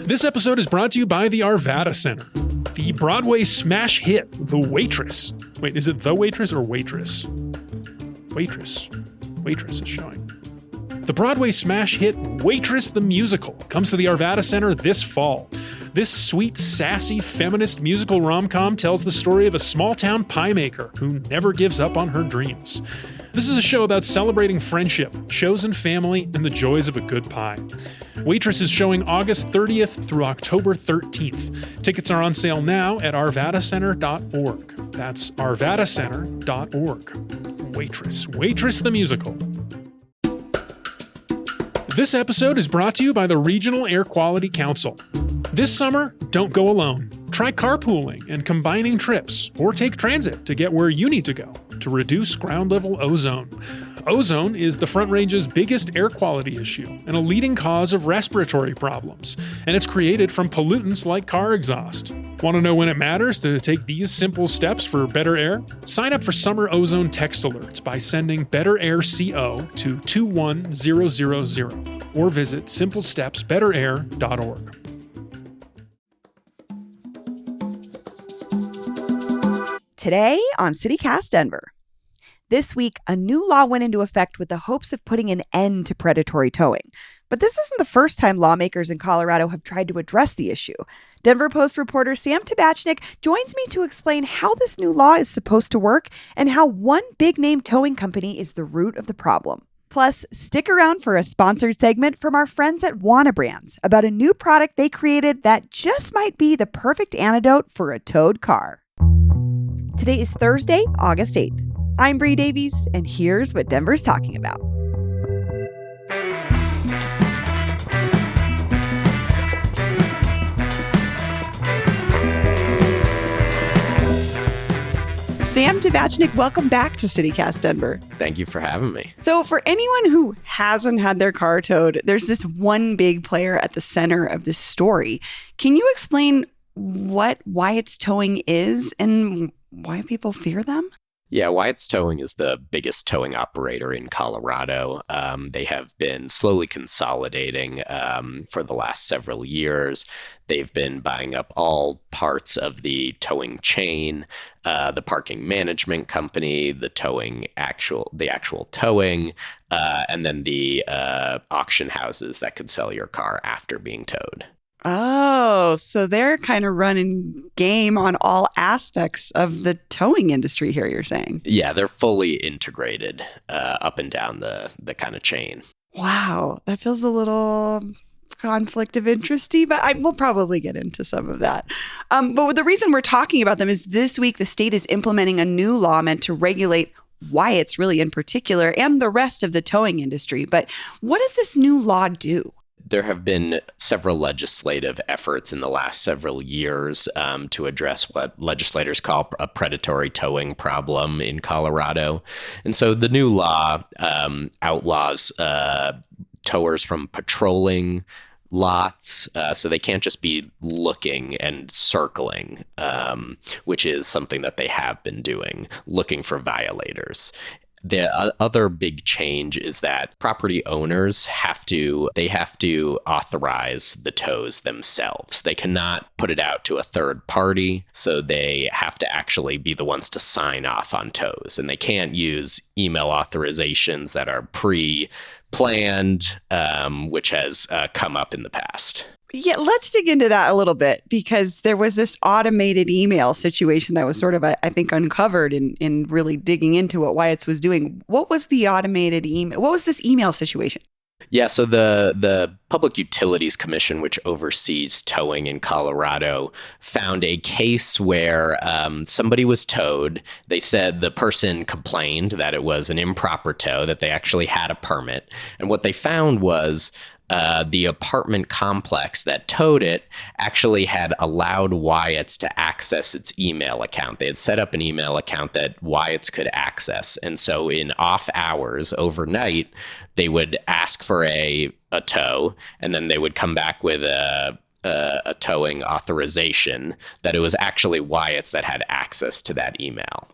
This episode is brought to you by the Arvada Center. The Broadway smash hit, The Waitress. Wait, is it The Waitress or Waitress? Waitress. Waitress is showing. The Broadway smash hit Waitress the Musical comes to the Arvada Center this fall. This sweet, sassy, feminist musical rom-com tells the story of a small-town pie maker who never gives up on her dreams. This is a show about celebrating friendship, chosen family, and the joys of a good pie. Waitress is showing August 30th through October 13th. Tickets are on sale now at arvadacenter.org. That's arvadacenter.org. Waitress the Musical. This episode is brought to you by the Regional Air Quality Council. This summer, don't go alone. Try carpooling and combining trips, or take transit to get where you need to go to reduce ground-level ozone. Ozone is the Front Range's biggest air quality issue and a leading cause of respiratory problems, and it's created from pollutants like car exhaust. Want to know when it matters to take these simple steps for better air? Sign up for summer ozone text alerts by sending Better Air CO to 21000 or visit simplestepsbetterair.org. Today on CityCast Denver. This week, a new law went into effect with the hopes of putting an end to predatory towing. But this isn't the first time lawmakers in Colorado have tried to address the issue. Denver Post reporter Sam Tabachnik joins me to explain how this new law is supposed to work and how one big-name towing company is the root of the problem. Plus, stick around for a sponsored segment from our friends at Wana Brands about a new product they created that just might be the perfect antidote for a towed car. Today is Thursday, August 8th. I'm Bree Davies, and here's what Denver's talking about. Sam Tabachnik, welcome back to CityCast Denver. Thank you for having me. So for anyone who hasn't had their car towed, there's this one big player at the center of this story. Can you explain what Wyatt's Towing is and why people fear them? Yeah, Wyatt's Towing is the biggest towing operator in Colorado. They have been slowly consolidating for the last several years. They've been buying up all parts of the towing chain, the parking management company, the actual towing, and then the auction houses that could sell your car after being towed. Oh, so they're kind of running game on all aspects of the towing industry here, you're saying? Yeah, they're fully integrated up and down the kind of chain. Wow, that feels a little conflict of interesty, but we'll probably get into some of that. But the reason we're talking about them is this week the state is implementing a new law meant to regulate Wyatt's really in particular and the rest of the towing industry. But what does this new law do? There have been several legislative efforts in the last several years to address what legislators call a predatory towing problem in Colorado. And so the new law outlaws towers from patrolling lots, so they can't just be looking and circling, which is something that they have been doing, looking for violators. The other big change is that property owners have to authorize the tows themselves. They cannot put it out to a third party, so they have to actually be the ones to sign off on tows. And they can't use email authorizations that are pre-planned, which has come up in the past. Yeah, let's dig into that a little bit, because there was this automated email situation that was sort of, I think, uncovered in really digging into what Wyatt's was doing. What was the automated email? What was this email situation? Yeah, so the Public Utilities Commission, which oversees towing in Colorado, found a case where somebody was towed. They said the person complained that it was an improper tow, that they actually had a permit. And what they found was the apartment complex that towed it actually had allowed Wyatt's to access its email account. They had set up an email account that Wyatt's could access. And so in off hours overnight, they would ask for a tow, and then they would come back with a a towing authorization, that it was actually Wyatt's that had access to that email.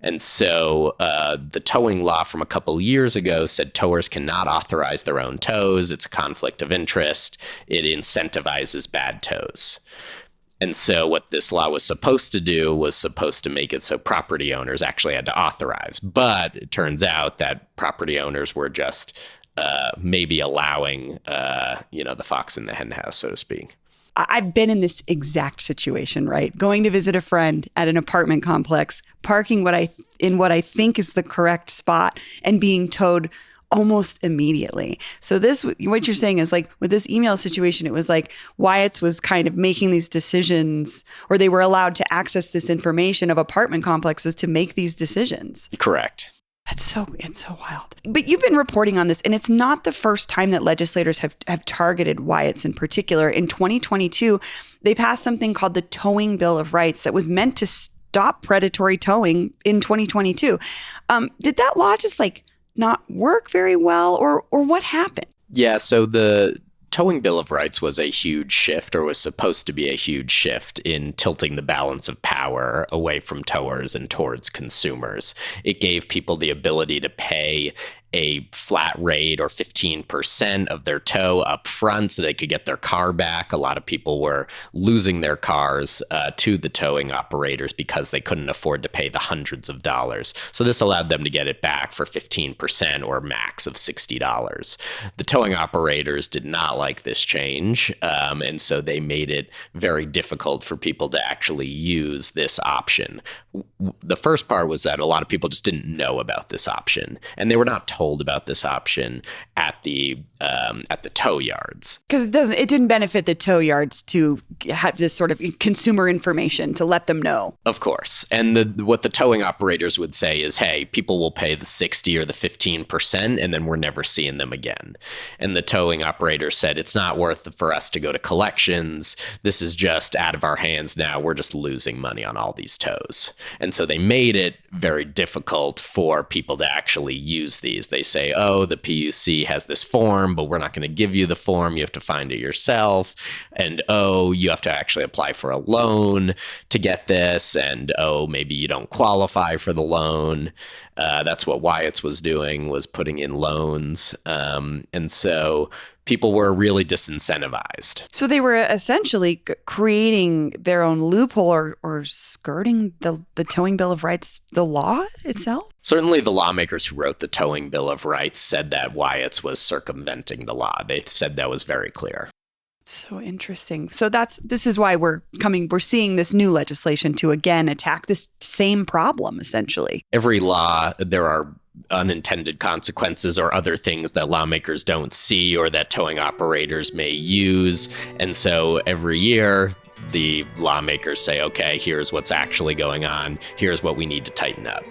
And so the towing law from a couple years ago said towers cannot authorize their own tows. It's a conflict of interest. It incentivizes bad tows. And so what this law was supposed to do was supposed to make it so property owners actually had to authorize. But it turns out that property owners were just maybe allowing, the fox in the hen house, so to speak. I've been in this exact situation, right? Going to visit a friend at an apartment complex, parking in what I think is the correct spot, and being towed almost immediately. So what you're saying is like with this email situation, it was like Wyatt's was kind of making these decisions, or they were allowed to access this information of apartment complexes to make these decisions. Correct. It's so wild. But you've been reporting on this, and it's not the first time that legislators have targeted Wyatt's in particular. In 2022, they passed something called the Towing Bill of Rights that was meant to stop predatory towing in 2022. Did that law just not work very well, or what happened? Yeah, so the Towing Bill of Rights was a huge shift, or was supposed to be a huge shift in tilting the balance of power away from towers and towards consumers. It gave people the ability to pay a flat rate or 15% of their tow up front so they could get their car back. A lot of people were losing their cars to the towing operators because they couldn't afford to pay the hundreds of dollars. So this allowed them to get it back for 15% or max of $60. The towing operators did not like this change, and so they made it very difficult for people to actually use this option. The first part was that a lot of people just didn't know about this option, and they were not told about this option at the tow yards, because it didn't benefit the tow yards to have this sort of consumer information to let them know. Of course, and what the towing operators would say is, "Hey, people will pay the 60 or the 15%, and then we're never seeing them again." And the towing operator said, "It's not worth it for us to go to collections. This is just out of our hands now. We're just losing money on all these tows." And so they made it very difficult for people to actually use these. They say, "Oh, the PUC has this form, but we're not going to give you the form. You have to find it yourself. And oh, you have to actually apply for a loan to get this. And oh, maybe you don't qualify for the loan." That's what Wyatt's was doing, was putting in loans. And so people were really disincentivized. So they were essentially creating their own loophole or skirting the Towing Bill of Rights, the law itself? Certainly the lawmakers who wrote the Towing Bill of Rights said that Wyatt's was circumventing the law. They said that was very clear. So interesting. So this is why we're seeing this new legislation to again attack this same problem, essentially. Every law, there are unintended consequences or other things that lawmakers don't see or that towing operators may use. And so every year, the lawmakers say, okay, here's what's actually going on. Here's what we need to tighten up.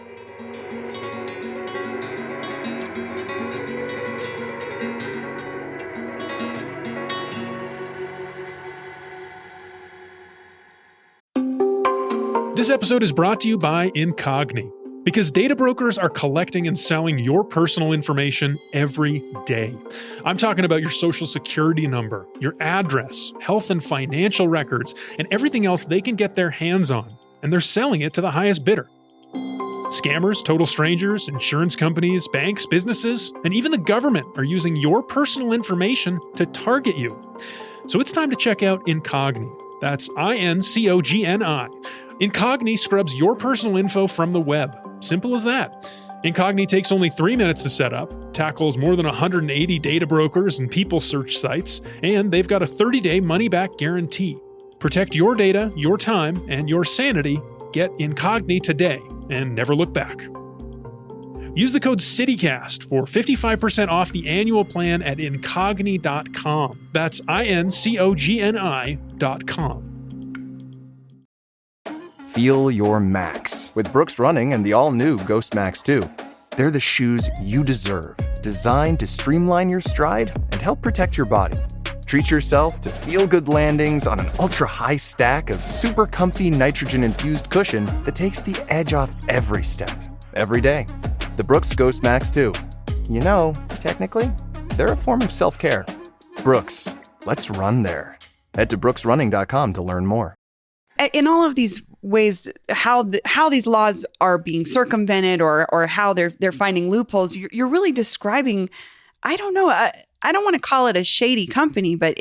This episode is brought to you by Incogni, because data brokers are collecting and selling your personal information every day. I'm talking about your social security number, your address, health and financial records, and everything else they can get their hands on, and they're selling it to the highest bidder. Scammers, total strangers, insurance companies, banks, businesses, and even the government are using your personal information to target you. So it's time to check out Incogni. That's Incogni. Incogni scrubs your personal info from the web. Simple as that. Incogni takes only 3 minutes to set up, tackles more than 180 data brokers and people search sites, and they've got a 30-day money-back guarantee. Protect your data, your time, and your sanity. Get Incogni today and never look back. Use the code CITYCAST for 55% off the annual plan at incogni.com. That's Incogni.com. Feel your max with Brooks Running and the all-new Ghost Max 2. They're the shoes you deserve, designed to streamline your stride and help protect your body. Treat yourself to feel-good landings on an ultra-high stack of super comfy nitrogen-infused cushion that takes the edge off every step, every day. The Brooks Ghost Max 2. You know, technically, they're a form of self-care. Brooks, let's run there. Head to brooksrunning.com to learn more. In all of these ways, how these laws are being circumvented or how they're finding loopholes, you're really describing, I don't know, I don't want to call it a shady company, but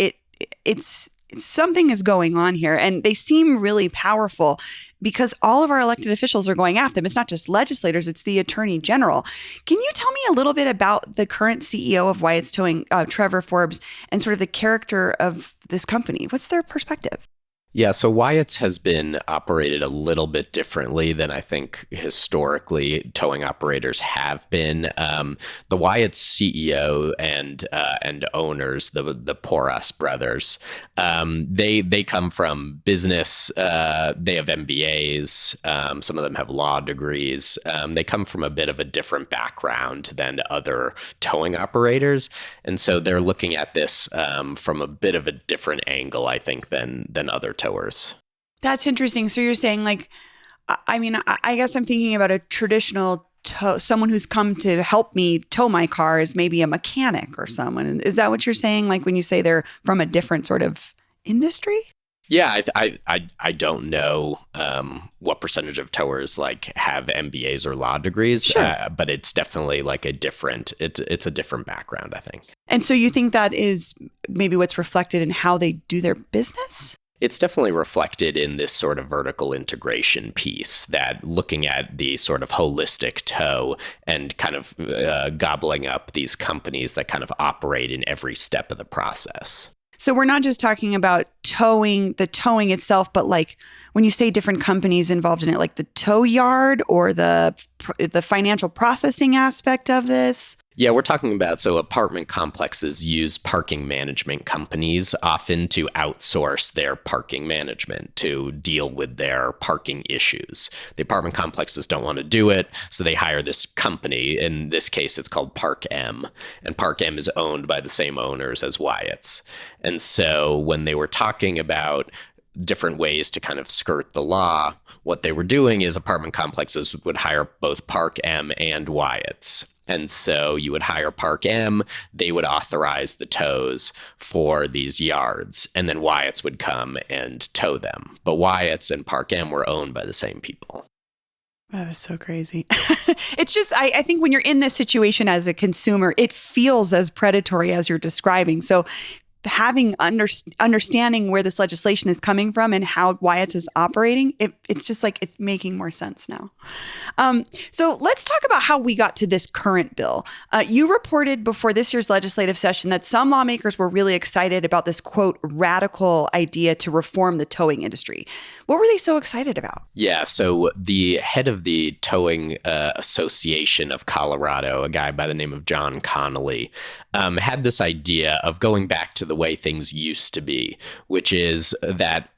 it's something is going on here, and they seem really powerful because all of our elected officials are going after them. It's not just legislators, it's the attorney general. Can you tell me a little bit about the current CEO of Wyatt's Towing, Trevor Forbes, and sort of the character of this company? What's their perspective? Yeah, so Wyatt's has been operated a little bit differently than I think historically towing operators have been. The Wyatt's CEO and owners, the Porras brothers, they come from business. They have MBAs. Some of them have law degrees. They come from a bit of a different background than other towing operators, and so they're looking at this from a bit of a different angle, I think, than other towers. That's interesting. So you're saying, like, I mean, I guess I'm thinking about a traditional someone who's come to help me tow my car is maybe a mechanic or someone. Is that what you're saying? Like when you say they're from a different sort of industry? Yeah, I don't know what percentage of towers like have MBAs or law degrees, sure. But it's definitely like it's a different background, I think. And so you think that is maybe what's reflected in how they do their business? It's definitely reflected in this sort of vertical integration piece, that looking at the sort of holistic tow and kind of gobbling up these companies that kind of operate in every step of the process. So we're not just talking about the towing itself, but like when you say different companies involved in it, like the tow yard or the financial processing aspect of this? Yeah, we're talking about, so apartment complexes use parking management companies often to outsource their parking management to deal with their parking issues. The apartment complexes don't want to do it, so they hire this company. In this case, it's called Park M, and Park M is owned by the same owners as Wyatt's. And so when they were talking about different ways to kind of skirt the law, what they were doing is apartment complexes would hire both Park M and Wyatt's. And so you would hire Park M, they would authorize the tows for these yards, and then Wyatt's would come and tow them. But Wyatt's and Park M were owned by the same people. That is so crazy. It's just, I think when you're in this situation as a consumer, it feels as predatory as you're describing. So having understanding where this legislation is coming from and how Wyatt's is operating, it's just like it's making more sense now. So let's talk about how we got to this current bill. You reported before this year's legislative session that some lawmakers were really excited about this, quote, radical idea to reform the towing industry. What were they so excited about? Yeah, so the head of the Towing Association of Colorado, a guy by the name of John Connolly, had this idea of going back to the way things used to be, which is that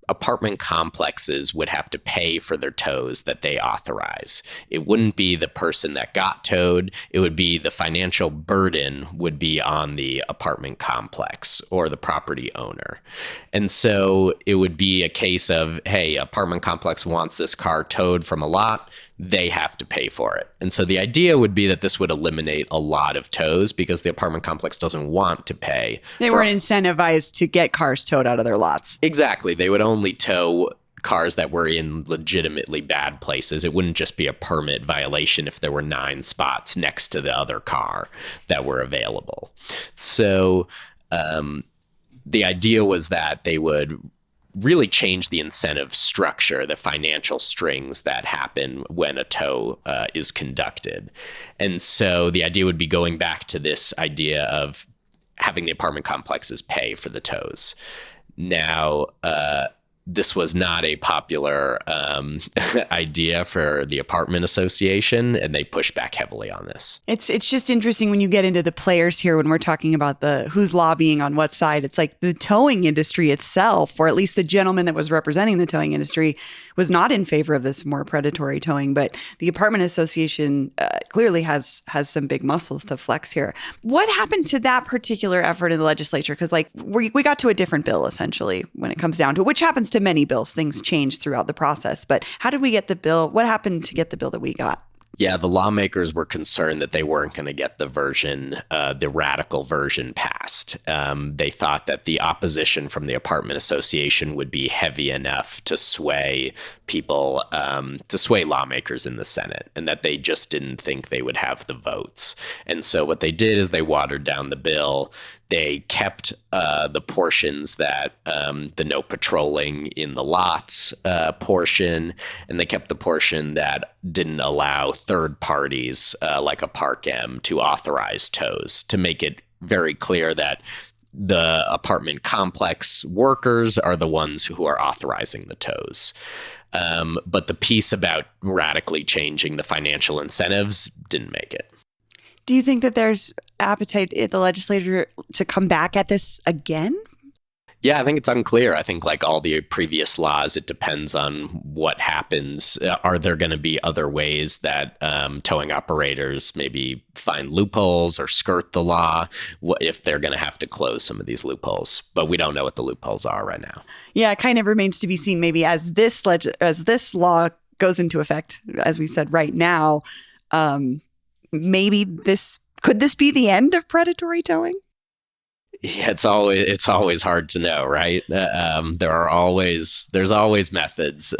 apartment complexes would have to pay for their tows that they authorize. It wouldn't be the person that got towed. It would be the financial burden would be on the apartment complex or the property owner. And so it would be a case of, hey, apartment complex wants this car towed from a lot. They have to pay for it. And so the idea would be that this would eliminate a lot of tows because the apartment complex doesn't want to pay. They weren't incentivized to get cars towed out of their lots. Exactly. They would only tow cars that were in legitimately bad places. It wouldn't just be a permit violation if there were 9 spots next to the other car that were available. So the idea was that they would really change the incentive structure, the financial strings that happen when a tow is conducted. And so the idea would be going back to this idea of having the apartment complexes pay for the tows. Now, this was not a popular idea for the apartment association, and they pushed back heavily on this. It's just interesting when you get into the players here when we're talking about who's lobbying on what side. It's like the towing industry itself, or at least the gentleman that was representing the towing industry, was not in favor of this more predatory towing. But the apartment association clearly has some big muscles to flex here. What happened to that particular effort in the legislature? Because like we got to a different bill essentially when it comes down to it, which happens to many bills. Things change throughout the process. But how did we get the bill? What happened to get the bill that we got? Yeah, the lawmakers were concerned that they weren't going to get the radical version passed. They thought that the opposition from the apartment association would be heavy enough to sway people, to sway lawmakers in the Senate, and that they just didn't think they would have the votes. And so what they did is they watered down the bill. They kept the portions that the no patrolling in the lots portion, and they kept the portion that didn't allow third parties like a Park M to authorize tows, to make it very clear that the apartment complex workers are the ones who are authorizing the tows. But the piece about radically changing the financial incentives didn't make it. Do you think that there's appetite in the legislature to come back at this again? Yeah, I think it's unclear. I think like all the previous laws, it depends on what happens. Are there going to be other ways that towing operators maybe find loopholes or skirt the law if they're going to have to close some of these loopholes? But we don't know what the loopholes are right now. Yeah, it kind of remains to be seen maybe as this law goes into effect, as we said right now. Maybe could this be the end of predatory towing? Yeah, it's always hard to know, right? There's always methods.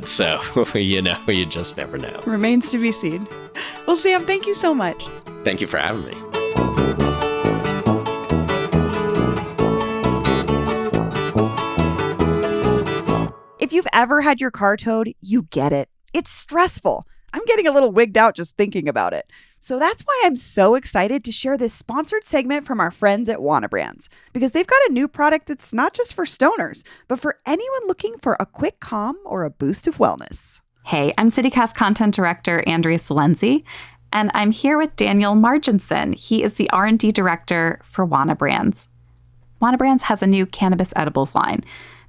So, you just never know. Remains to be seen. Well, Sam, thank you so much. Thank you for having me. If you've ever had your car towed, you get it. It's stressful. I'm getting a little wigged out just thinking about it. So that's why I'm so excited to share this sponsored segment from our friends at Wana Brands, because they've got a new product that's not just for stoners, but for anyone looking for a quick calm or a boost of wellness. Hey, I'm CityCast Content Director Andrea Salenzi, and I'm here with Daniel Marginson. He is the R&D Director for Wana Brands. Wana Brands has a new cannabis edibles line.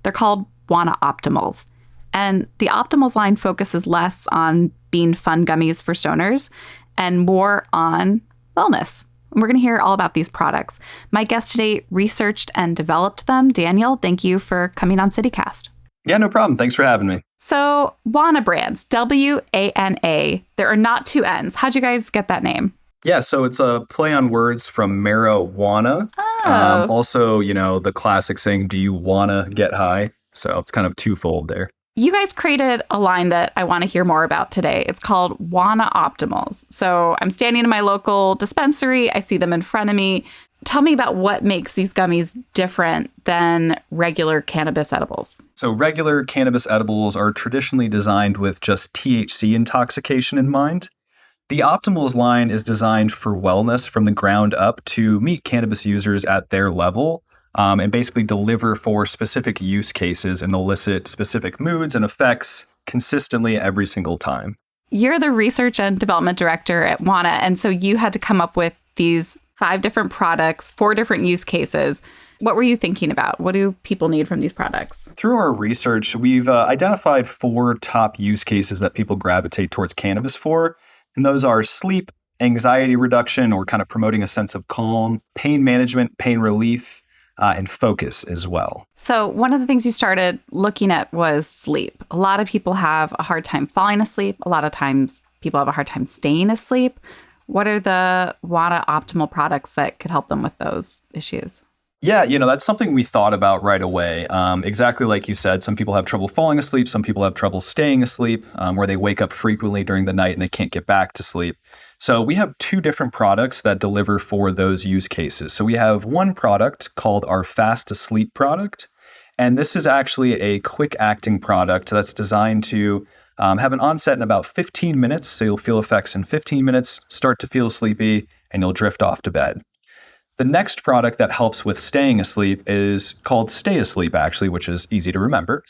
They're called Wana Optimals. And the Optimals line focuses less on being fun gummies for stoners and more on wellness. And we're going to hear all about these products. My guest today researched and developed them. Daniel, thank you for coming on CityCast. Yeah, no problem. Thanks for having me. So Wana Brands, W-A-N-A. There are not two N's. How'd you guys get that name? Yeah, so it's a play on words from marijuana. Oh. Also, the classic saying, do you want to get high? So it's kind of twofold there. You guys created a line that I want to hear more about today. It's called Wana Optimals. So I'm standing in my local dispensary. I see them in front of me. Tell me about what makes these gummies different than regular cannabis edibles. So regular cannabis edibles are traditionally designed with just THC intoxication in mind. The Optimals line is designed for wellness from the ground up to meet cannabis users at their level. And basically deliver for specific use cases and elicit specific moods and effects consistently every single time. You're the research and development director at Wana, and so you had to come up with these 5 different products, 4 different use cases. What were you thinking about? What do people need from these products? Through our research, we've identified 4 top use cases that people gravitate towards cannabis for, and those are sleep, anxiety reduction, or kind of promoting a sense of calm, pain management, pain relief, and focus as well. So one of the things you started looking at was sleep. A lot of people have a hard time falling asleep. A lot of times people have a hard time staying asleep. What are the Wana Optimal products that could help them with those issues? Yeah, that's something we thought about right away. Exactly like you said, some people have trouble falling asleep. Some people have trouble staying asleep, where they wake up frequently during the night and they can't get back to sleep. So we have 2 different products that deliver for those use cases. So we have one product called our Fast Asleep product. And this is actually a quick acting product that's designed to have an onset in about 15 minutes. So you'll feel effects in 15 minutes, start to feel sleepy, and you'll drift off to bed. The next product that helps with staying asleep is called Stay Asleep, actually, which is easy to remember.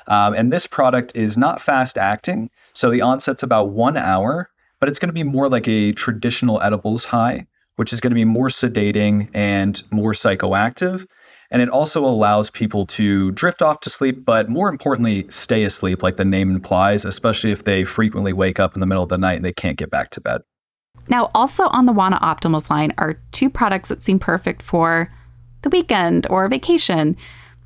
And this product is not fast acting. So the onset's about 1 hour. But it's going to be more like a traditional edibles high, which is going to be more sedating and more psychoactive. And it also allows people to drift off to sleep, but more importantly, stay asleep, like the name implies, especially if they frequently wake up in the middle of the night and they can't get back to bed. Now, also on the Wana Optimals line are 2 products that seem perfect for the weekend or vacation,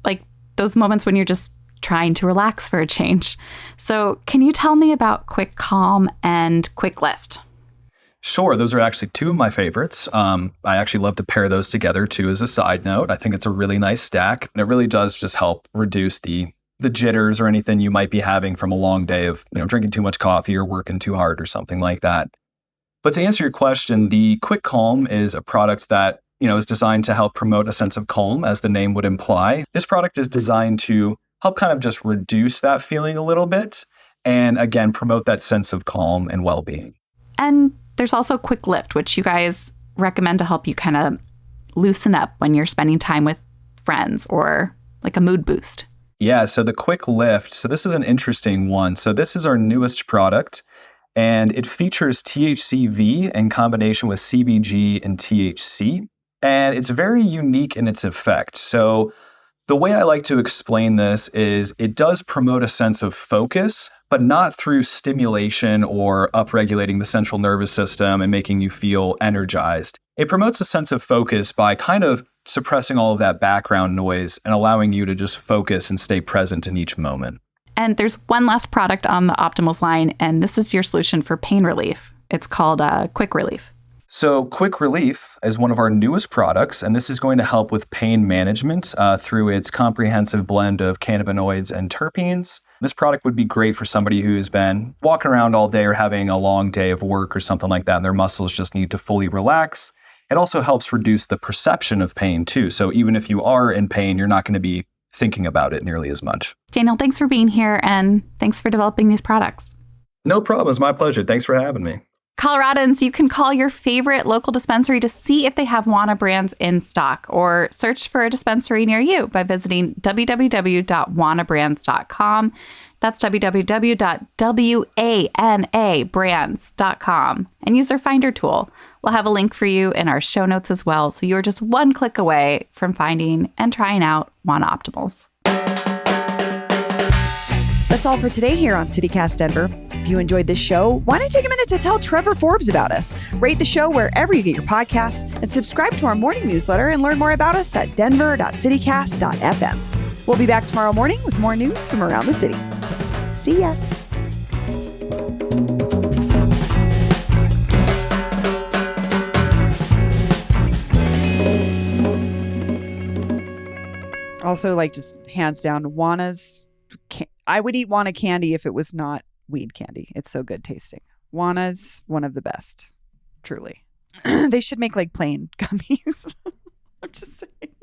like those moments when you're just trying to relax for a change. So can you tell me about Quick Calm and Quick Lift? Sure, those are actually two of my favorites. I actually love to pair those together too as a side note. I think it's a really nice stack, and it really does just help reduce the jitters or anything you might be having from a long day of drinking too much coffee or working too hard or something like that. But to answer your question, the Quick Calm is a product that is designed to help promote a sense of calm, as the name would imply. This product is designed to help kind of just reduce that feeling a little bit, and again, promote that sense of calm and well-being. And there's also Quick Lift, which you guys recommend to help you kind of loosen up when you're spending time with friends or like a mood boost. Yeah, so the Quick Lift, so this is an interesting one. So this is our newest product, and it features THCV in combination with CBG and THC, and it's very unique in its effect. So the way I like to explain this is it does promote a sense of focus, but not through stimulation or upregulating the central nervous system and making you feel energized. It promotes a sense of focus by kind of suppressing all of that background noise and allowing you to just focus and stay present in each moment. And there's one last product on the Optimals line, and this is your solution for pain relief. It's called Quick Relief. So Quick Relief is one of our newest products, and this is going to help with pain management through its comprehensive blend of cannabinoids and terpenes. This product would be great for somebody who's been walking around all day or having a long day of work or something like that, and their muscles just need to fully relax. It also helps reduce the perception of pain too. So even if you are in pain, you're not going to be thinking about it nearly as much. Daniel, thanks for being here, and thanks for developing these products. No problem. It's my pleasure. Thanks for having me. Coloradans, you can call your favorite local dispensary to see if they have Wana brands in stock, or search for a dispensary near you by visiting www.wanabrands.com. That's www.wanabrands.com, and use our Finder tool. We'll have a link for you in our show notes as well, so you're just one click away from finding and trying out Wana Optimals. That's all for today here on CityCast Denver. If you enjoyed this show, why not take a minute to tell Trevor Forbes about us? Rate the show wherever you get your podcasts, and subscribe to our morning newsletter and learn more about us at denver.citycast.fm. We'll be back tomorrow morning with more news from around the city. See ya. Also, just hands down, Wana's. I would eat Wana candy if it was not weed candy. It's so good tasting. Wana's one of the best, truly. They should make plain gummies. I'm just saying.